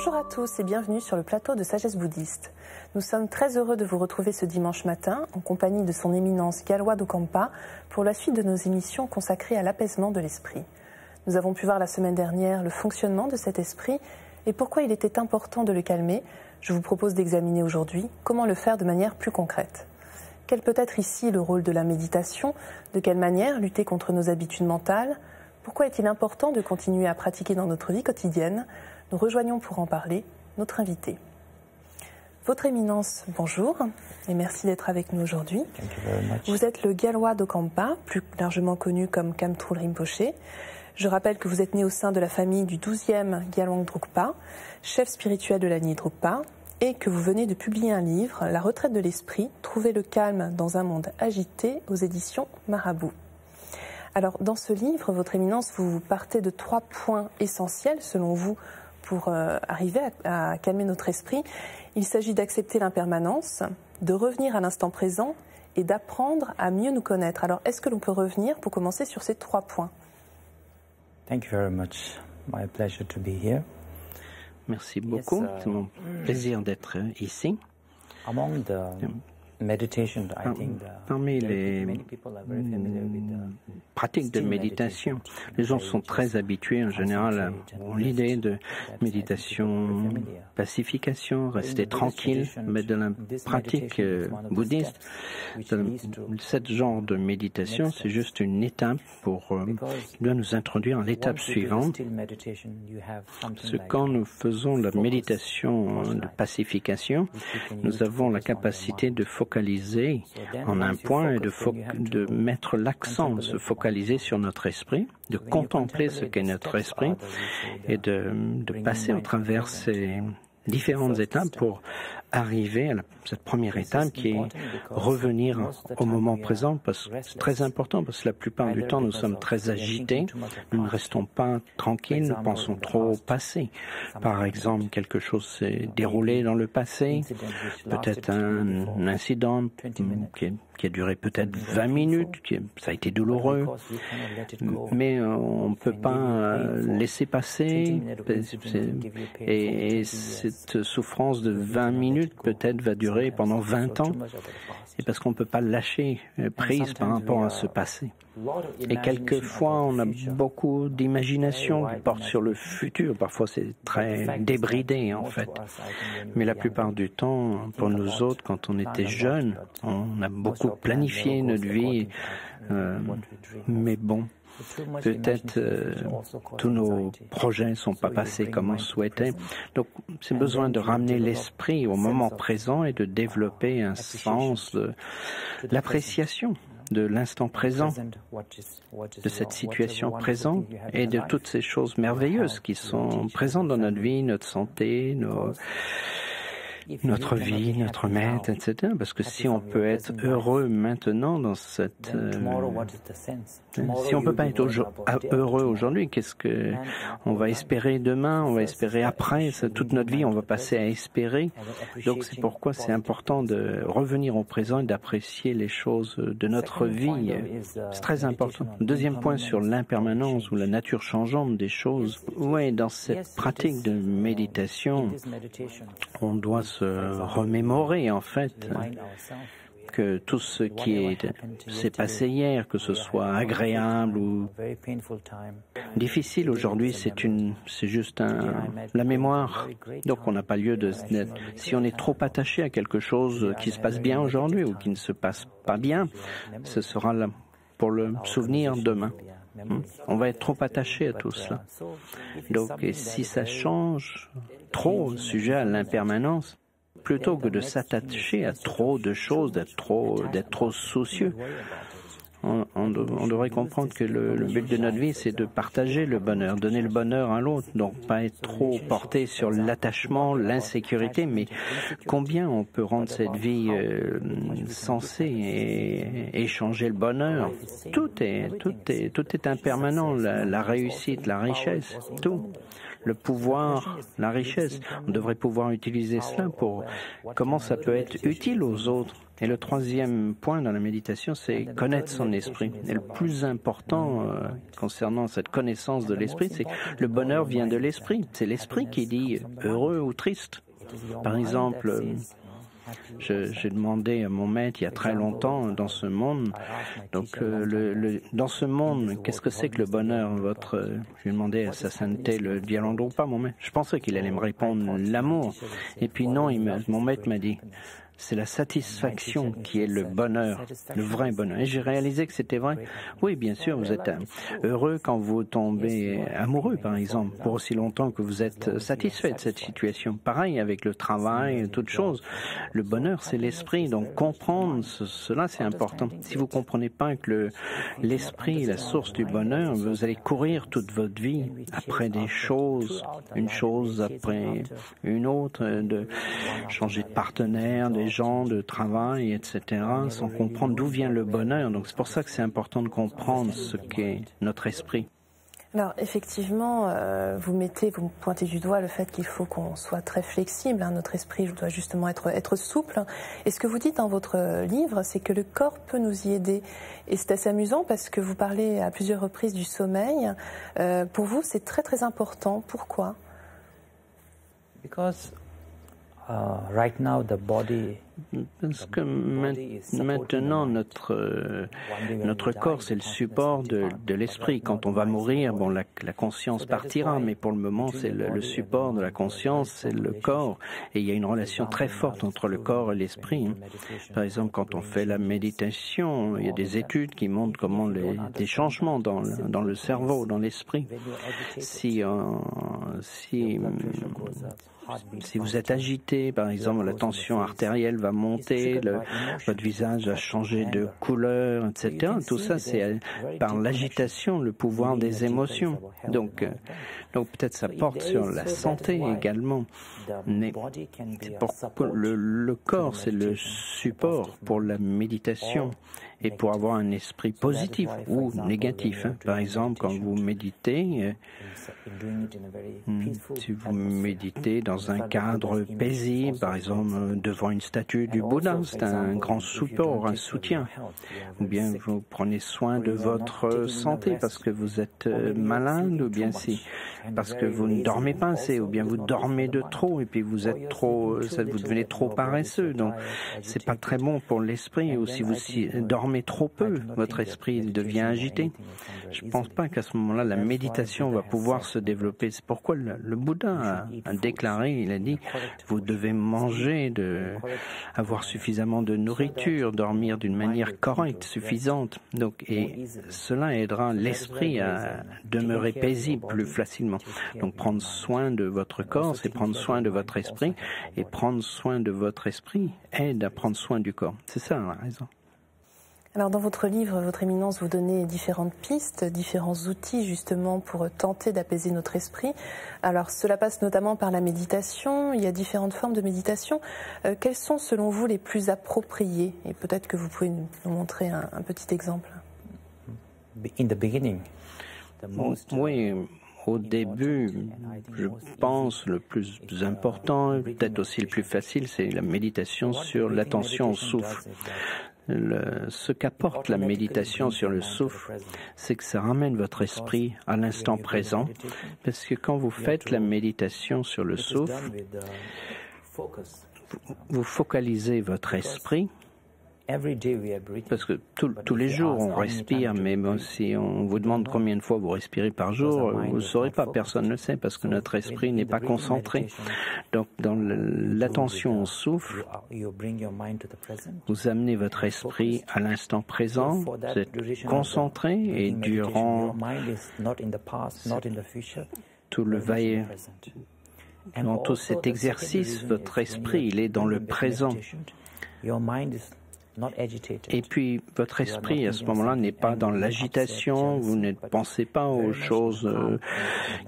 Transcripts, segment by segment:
Bonjour à tous et bienvenue sur le plateau de Sagesse Bouddhiste. Nous sommes très heureux de vous retrouver ce dimanche matin en compagnie de son éminence Gyalwa Dokampa pour la suite de nos émissions consacrées à l'apaisement de l'esprit. Nous avons pu voir la semaine dernière le fonctionnement de cet esprit et pourquoi il était important de le calmer. Je vous propose d'examiner aujourd'hui comment le faire de manière plus concrète. Quel peut être ici le rôle de la méditation? De quelle manière lutter contre nos habitudes mentales? Pourquoi est-il important de continuer à pratiquer dans notre vie quotidienne? Nous rejoignons pour en parler notre invité. Votre éminence, bonjour et merci d'être avec nous aujourd'hui. Vous êtes le Gyalwa Dokampa, plus largement connu comme Khamtrul Rinpoche. Je rappelle que vous êtes né au sein de la famille du 12e Gyalwang Drukpa, chef spirituel de la lignée Drukpa, et que vous venez de publier un livre, La retraite de l'esprit, trouver le calme dans un monde agité, aux éditions Marabout. Alors, dans ce livre, votre éminence, vous partez de 3 points essentiels, selon vous, pour arriver à calmer notre esprit. Il s'agit d'accepter l'impermanence, de revenir à l'instant présent et d'apprendre à mieux nous connaître. Alors, est-ce que l'on peut revenir pour commencer sur ces 3 points? Thank you very much. My pleasure to be here. Merci beaucoup. C'est mon plaisir d'être ici. Among the meditation, I think Parmi les pratiques de méditation, les gens sont très habitués en général à l'idée de méditation, pacification, rester tranquille, mais dans la pratique bouddhiste, ce genre de méditation, c'est juste une étape qui doit nous introduire à l'étape suivante. Parce que quand nous faisons la méditation de pacification, nous avons la capacité de focaliser en un point et de mettre l'accent, de se focaliser sur notre esprit, de contempler ce qu'est notre esprit et de passer au travers ces différentes étapes pour arriver à cette première étape qui est revenir au moment présent. Parce que c'est très important parce que la plupart du temps nous sommes très agités, nous ne restons pas tranquilles, nous pensons trop au passé. Par exemple, quelque chose s'est déroulé dans le passé, peut-être un incident qui a duré peut-être 20 minutes, ça a été douloureux, mais on ne peut pas laisser passer et cette souffrance de 20 minutes peut-être va durer pendant 20 ans, et parce qu'on ne peut pas lâcher prise par rapport à ce passé. Et quelquefois, on a beaucoup d'imagination qui porte sur le futur. Parfois, c'est très débridé, en fait. Mais la plupart du temps, pour nous autres, quand on était jeunes, on a beaucoup planifié notre vie. Mais bon, peut-être tous nos projets ne sont pas passés comme on souhaitait. Donc, c'est besoin de ramener l'esprit au moment présent et de développer un sens de l'appréciation de l'instant présent, de cette situation présente et de toutes ces choses merveilleuses qui sont présentes dans notre vie, notre santé, notre vie, notre maître, etc. Parce que si on peut être heureux maintenant dans cette... si on ne peut pas être heureux aujourd'hui, qu'est-ce que on va espérer demain, on va espérer après, toute notre vie on va passer à espérer. Donc c'est pourquoi c'est important de revenir au présent et d'apprécier les choses de notre vie. C'est très important. Deuxième point sur l'impermanence ou la nature changeante des choses. Oui, dans cette pratique de méditation, on doit se remémorer en fait que tout ce qui s'est passé hier, que ce soit agréable ou difficile aujourd'hui, c'est juste la mémoire. Donc on n'a pas lieu si on est trop attaché à quelque chose qui se passe bien aujourd'hui ou qui ne se passe pas bien, ce sera là pour le souvenir demain. On va être trop attaché à tout cela. Donc et si ça change trop, sujet à l'impermanence, plutôt que de s'attacher à trop de choses, d'être trop soucieux. On devrait comprendre que le but de notre vie, c'est de partager le bonheur, donner le bonheur à l'autre. Donc, pas être trop porté sur l'attachement, l'insécurité, mais combien on peut rendre cette vie sensée et échanger le bonheur. Tout est impermanent, la réussite, la richesse, tout. Le pouvoir, la richesse. On devrait pouvoir utiliser cela pour comment ça peut être utile aux autres. Et le troisième point dans la méditation, c'est connaître son esprit. l'esprit. Et le plus important concernant cette connaissance de l'esprit, c'est que le bonheur vient de l'esprit. C'est l'esprit qui dit heureux ou triste. Par exemple, j'ai demandé à mon maître il y a très longtemps dans ce monde, donc dans ce monde, qu'est-ce que c'est que le bonheur? Je lui ai demandé à sa sainteté le Vyalendrupa, mon maître. Je pensais qu'il allait me répondre l'amour. Et puis non, mon maître m'a dit, c'est la satisfaction qui est le bonheur, le vrai bonheur. Et j'ai réalisé que c'était vrai. Oui, bien sûr, vous êtes heureux quand vous tombez amoureux, par exemple, pour aussi longtemps que vous êtes satisfait de cette situation. Pareil avec le travail, toute chose. Le bonheur, c'est l'esprit. Donc comprendre cela, c'est important. Si vous comprenez pas que l'esprit est la source du bonheur, vous allez courir toute votre vie après des choses, une chose après une autre, de changer de partenaire, des gens, de travail, etc., sans comprendre d'où vient le bonheur. Donc c'est pour ça que c'est important de comprendre ce qu'est notre esprit. Alors effectivement, vous pointez du doigt le fait qu'il faut qu'on soit très flexible. Notre esprit doit justement être souple. Et ce que vous dites dans votre livre, c'est que le corps peut nous y aider. Et c'est assez amusant parce que vous parlez à plusieurs reprises du sommeil. Pour vous, c'est très très important. Pourquoi? Because right now the body. Parce que maintenant, notre corps, c'est le support de l'esprit. Quand on va mourir, bon, la conscience partira, mais pour le moment, c'est le support de la conscience, c'est le corps. Et il y a une relation très forte entre le corps et l'esprit. Par exemple, quand on fait la méditation, il y a des études qui montrent comment des changements dans le cerveau, dans l'esprit. Si vous êtes agité, par exemple, la tension artérielle va monter, votre visage va changer de couleur, etc. Tout ça, c'est par l'agitation, le pouvoir des émotions. Donc peut-être ça porte sur la santé également. Mais le corps, c'est le support pour la méditation et pour avoir un esprit positif ou négatif. Par exemple, quand vous méditez, si vous méditez dans un cadre paisible, par exemple devant une statue du Bouddha, c'est un grand support, un soutien. Ou bien vous prenez soin de votre santé parce que vous êtes malade, ou bien parce que vous ne dormez pas assez, ou bien vous dormez de trop et puis vous devenez trop paresseux. Donc c'est pas très bon pour l'esprit. Ou si vous dormez trop peu, votre esprit devient agité. Je pense pas qu'à ce moment-là la méditation va pouvoir se développer. C'est pourquoi le Bouddha a déclaré, il a dit, vous devez manger, avoir suffisamment de nourriture, dormir d'une manière correcte, suffisante. Donc, et cela aidera l'esprit à demeurer paisible plus facilement. Donc prendre soin de votre corps, c'est prendre soin de votre esprit, et prendre soin de votre esprit aide à prendre soin du corps. C'est ça la raison. Alors dans votre livre, votre éminence, vous donnez différentes pistes, différents outils justement pour tenter d'apaiser notre esprit. Alors cela passe notamment par la méditation, il y a différentes formes de méditation. Quelles sont selon vous les plus appropriées? Et peut-être que vous pouvez nous montrer un petit exemple. In the beginning, oui. Au début, je pense le plus important, peut-être aussi le plus facile, c'est la méditation sur l'attention au souffle. Ce qu'apporte la méditation sur le souffle, c'est que ça ramène votre esprit à l'instant présent, parce que quand vous faites la méditation sur le souffle, vous focalisez votre esprit. Parce que tous les jours on respire, mais bon, si on vous demande combien de fois vous respirez par jour, vous ne saurez pas, personne ne le sait, parce que notre esprit n'est pas concentré. Donc dans l'attention au souffle, vous amenez votre esprit à l'instant présent, vous êtes concentré, et durant dans tout cet exercice, votre esprit, il est dans le présent. Et puis, votre esprit, à ce moment-là, n'est pas dans l'agitation, vous ne pensez pas aux choses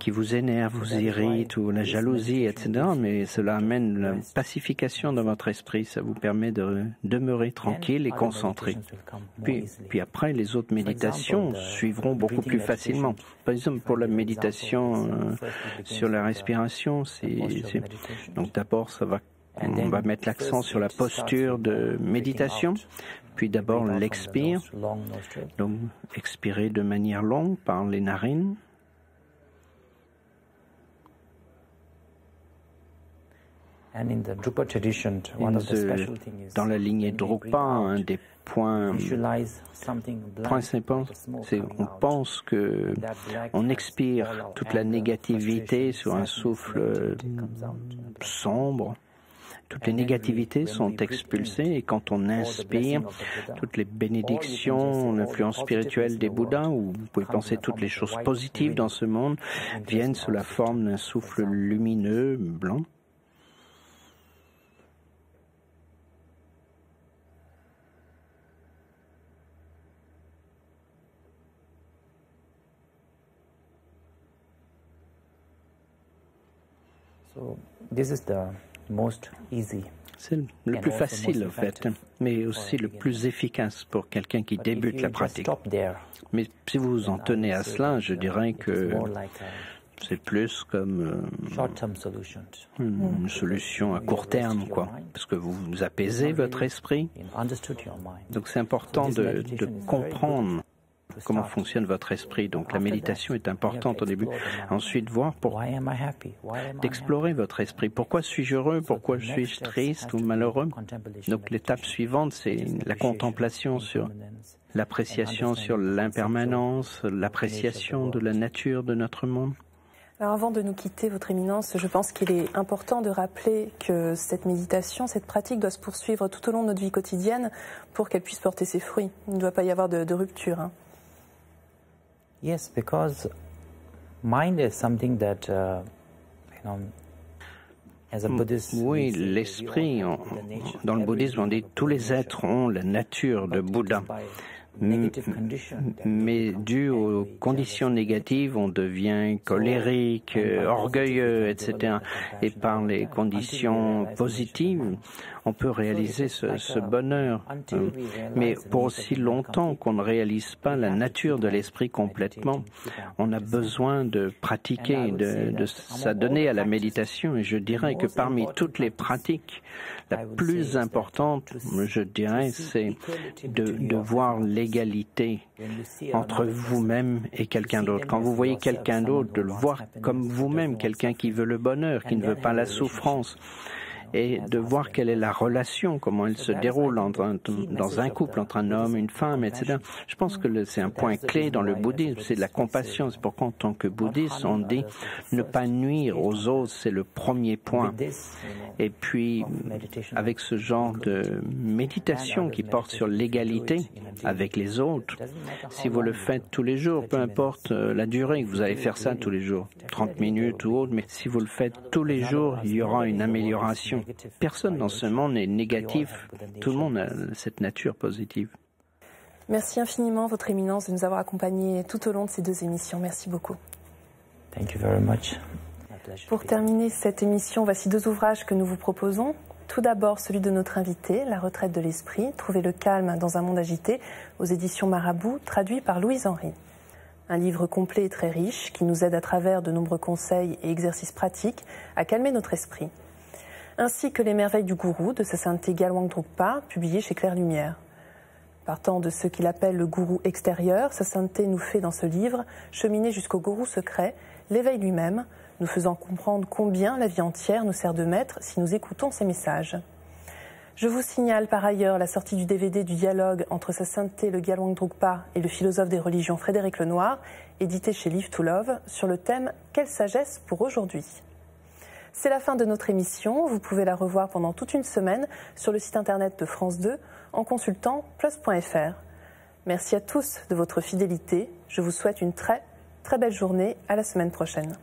qui vous énervent, vous irritent, ou la jalousie, etc. Mais cela amène la pacification dans votre esprit, ça vous permet de demeurer tranquille et concentré. Puis après, les autres méditations suivront beaucoup plus facilement. Par exemple, pour la méditation sur la respiration, donc d'abord, ça va On va mettre l'accent sur la posture de méditation, puis d'abord l'expire, donc expirer de manière longue par les narines. Dans la lignée Drukpa, un des points principaux, c'est qu'on pense que on expire toute la négativité sur un souffle sombre. Toutes les négativités sont expulsées et quand on inspire, toutes les bénédictions, l'influence spirituelle des Bouddhas, ou vous pouvez penser toutes les choses positives dans ce monde, viennent sous la forme d'un souffle lumineux, blanc. C'est le plus facile, en fait, mais aussi le plus efficace pour quelqu'un qui débute la pratique. Mais si vous vous en tenez à cela, je dirais que c'est plus comme une solution à court terme, quoi, parce que vous apaisez votre esprit. Donc c'est important de comprendre comment fonctionne votre esprit. Donc la méditation est importante au début. Ensuite, voir d'explorer votre esprit. Pourquoi suis-je heureux? Pourquoi suis-je triste ou malheureux? Donc l'étape suivante, c'est la contemplation sur l'appréciation sur l'impermanence, l'appréciation de la nature de notre monde. Alors avant de nous quitter, Votre Éminence, je pense qu'il est important de rappeler que cette méditation, cette pratique doit se poursuivre tout au long de notre vie quotidienne pour qu'elle puisse porter ses fruits. Il ne doit pas y avoir de rupture. Hein. Yes, because mind is something that, as a Buddhist. Oui, l'esprit, dans le bouddhisme, on dit tous les êtres ont la nature de Bouddha. Mais dû aux conditions négatives, on devient colérique, orgueilleux, etc. Et par les conditions positives, on peut réaliser ce bonheur. Mais pour aussi longtemps qu'on ne réalise pas la nature de l'esprit complètement, on a besoin de pratiquer, de s'adonner à la méditation. Et je dirais que parmi toutes les pratiques, la plus importante, je dirais, c'est de voir l'égalité entre vous-même et quelqu'un d'autre. Quand vous voyez quelqu'un d'autre, de le voir comme vous-même, quelqu'un qui veut le bonheur, qui ne veut pas la souffrance. Et de voir quelle est la relation, comment elle se déroule dans un couple, entre un homme, une femme, etc. Je pense que c'est un point clé dans le bouddhisme, c'est de la compassion. C'est pourquoi en tant que bouddhiste, on dit ne pas nuire aux autres, c'est le premier point. Et puis, avec ce genre de méditation qui porte sur l'égalité avec les autres, si vous le faites tous les jours, peu importe la durée, vous allez faire ça tous les jours, 30 minutes ou autre, mais si vous le faites tous les jours, il y aura une amélioration. Personne dans ce monde n'est négatif. Tout le monde a cette nature positive. Merci infiniment, Votre Éminence, de nous avoir accompagnés tout au long de ces 2 émissions. Merci beaucoup. Thank you very much. Pour terminer cette émission, voici 2 ouvrages que nous vous proposons. Tout d'abord, celui de notre invité, La retraite de l'esprit, Trouver le calme dans un monde agité, aux éditions Marabout, traduit par Louise Henry. Un livre complet et très riche qui nous aide à travers de nombreux conseils et exercices pratiques à calmer notre esprit. Ainsi que Les merveilles du gourou de Sa Sainteté Gyalwang Drukpa, publié chez Claire Lumière. Partant de ce qu'il appelle le gourou extérieur, Sa Sainteté nous fait dans ce livre cheminer jusqu'au gourou secret, l'éveil lui-même, nous faisant comprendre combien la vie entière nous sert de maître si nous écoutons ses messages. Je vous signale par ailleurs la sortie du DVD du dialogue entre Sa Sainteté le Gyalwang Drukpa et le philosophe des religions Frédéric Lenoir, édité chez Live to Love, sur le thème « Quelle sagesse pour aujourd'hui ?» C'est la fin de notre émission. Vous pouvez la revoir pendant toute une semaine sur le site internet de France 2 en consultant plus.fr. Merci à tous de votre fidélité. Je vous souhaite une très belle journée. À la semaine prochaine.